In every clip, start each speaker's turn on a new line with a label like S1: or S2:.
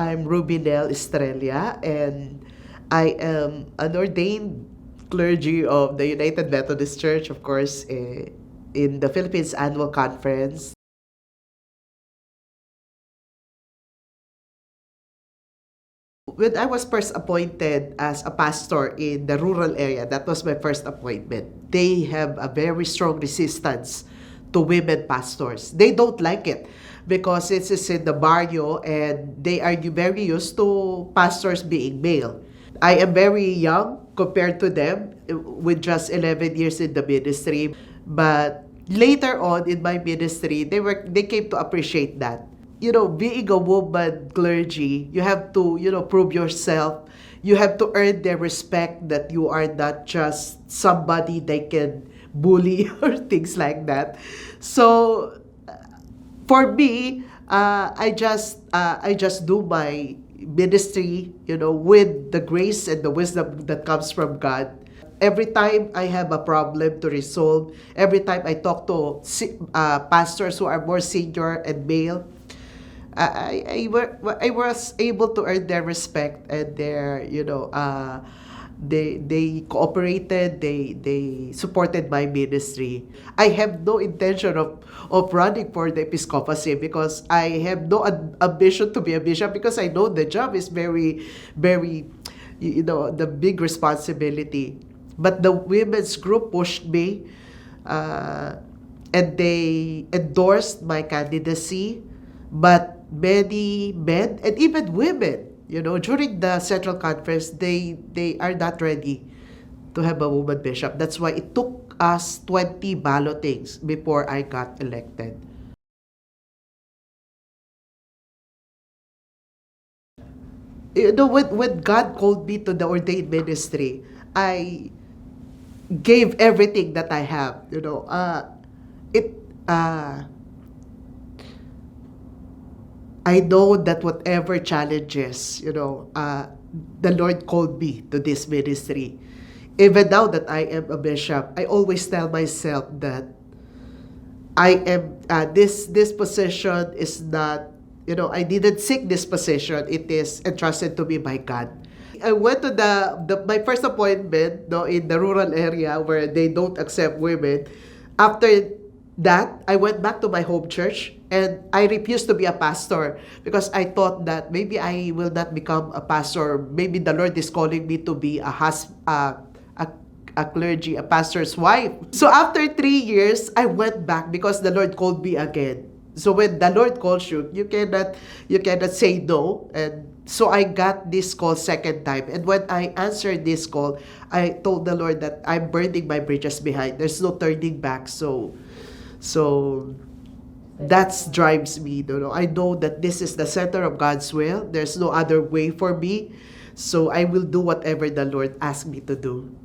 S1: I'm Ruby-Nell Estrella, and I am an ordained clergy of the United Methodist Church, of course, in the Philippines Annual Conference. When I was first appointed as a pastor in the rural area, that was my first appointment. They have a very strong resistance to women pastors. They don't like it because it is in the barrio and they are very used to pastors being male. I am very young compared to them with just 11 years in the ministry. But later on in my ministry, they came to appreciate that. Being a woman clergy, you have to, prove yourself. You have to earn their respect that you are not just somebody they can bully or things like that. So for me, I just do my ministry, with the grace and the wisdom that comes from God. Every time I have a problem to resolve, every time I talk to pastors who are more senior and male, I was able to earn their respect and their, they cooperated, they supported my ministry. I have no intention of running for the episcopacy because I have no ambition to be a bishop, because I know the job is very, very, the big responsibility. But the women's group pushed me, and they endorsed my candidacy. But many men and even women, during the Central Conference, they are not ready to have a woman bishop. That's why it took us 20 ballotings before I got elected. When God called me to the ordained ministry, I gave everything that I have. It I know that whatever challenges, the Lord called me to this ministry. Even now that I am a bishop, I always tell myself that I am this position is not, I didn't seek this position. It is entrusted to me by God. I went to my first appointment, in the rural area where they don't accept women. After that, I went back to my home church and I refused to be a pastor because I thought that maybe I will not become a pastor. Maybe the Lord is calling me to be a clergy, a pastor's wife. So after 3 years, I went back because the Lord called me again. So when the Lord calls you, you cannot say no. And so I got this call second time. And when I answered this call, I told the Lord that I'm burning my bridges behind. There's no turning back. So that drives me. I know that this is the center of God's will. There's no other way for me. So I will do whatever the Lord asks me to do.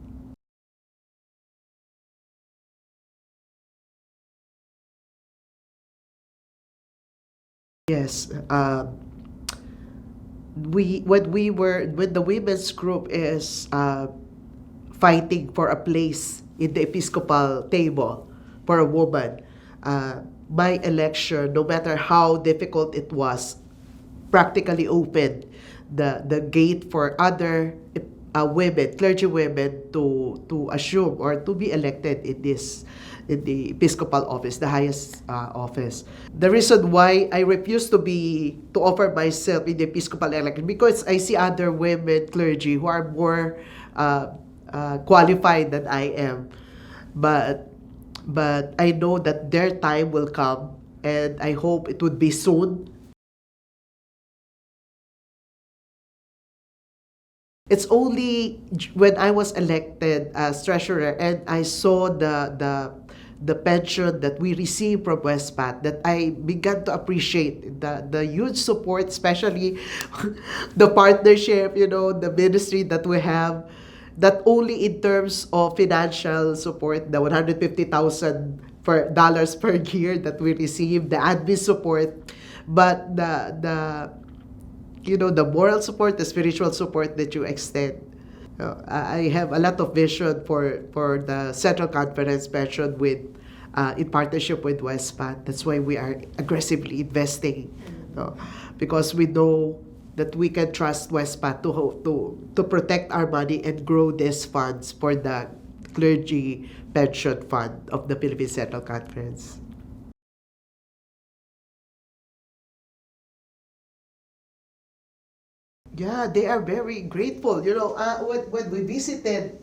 S1: Yes. When the women's group is fighting for a place in the Episcopal table for a woman, my election, no matter how difficult it was, practically opened the gate for other women, clergy women, to assume or to be elected in the Episcopal office, the highest office. The reason why I refuse to offer myself in the Episcopal election, because I see other women clergy who are more qualified than I am. But I know that their time will come, and I hope it would be soon. It's only when I was elected as treasurer and I saw the pension that we receive from Westpath that I began to appreciate the huge support, especially the partnership, the ministry that we have. Not only in terms of financial support, the $150,000 per year that we receive, the admin support, but the moral support, the spiritual support that you extend. I have a lot of vision for the Central Conference pension with in partnership with Westpath. That's why we are aggressively investing, because we know that we can trust Westpac to protect our money and grow these funds for the clergy pension fund of the Philippine Central Conference. Yeah, they are very grateful. When we visited,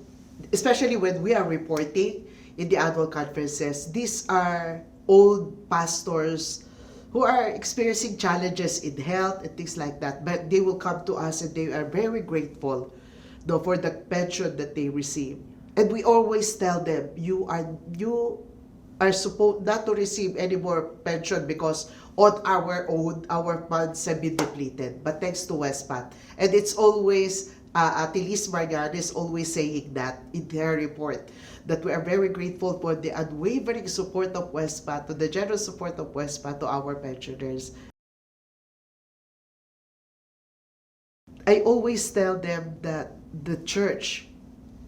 S1: especially when we are reporting in the annual conferences, these are old pastors who are experiencing challenges in health and things like that. But they will come to us and they are very grateful, no, for the pension that they receive. And we always tell them, you are supposed not to receive any more pension because on our own, our funds have been depleted. But thanks to Westpac. And it's always, Atilis Marian is always saying that in her report, that we are very grateful for the unwavering support of Westpac, to the generous support of Westpac to our pensioners. I always tell them that the church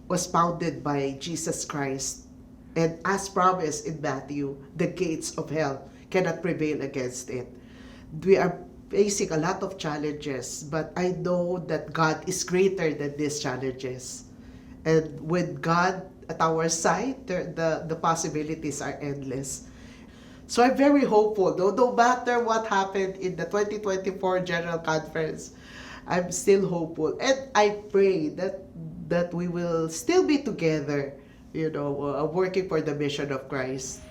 S1: was founded by Jesus Christ. And as promised in Matthew, the gates of hell cannot prevail against it. We are facing a lot of challenges, but I know that God is greater than these challenges. And with God at our side, the possibilities are endless. So I'm very hopeful. No matter what happened in the 2024 General Conference, I'm still hopeful. And I pray that we will still be together, working for the mission of Christ.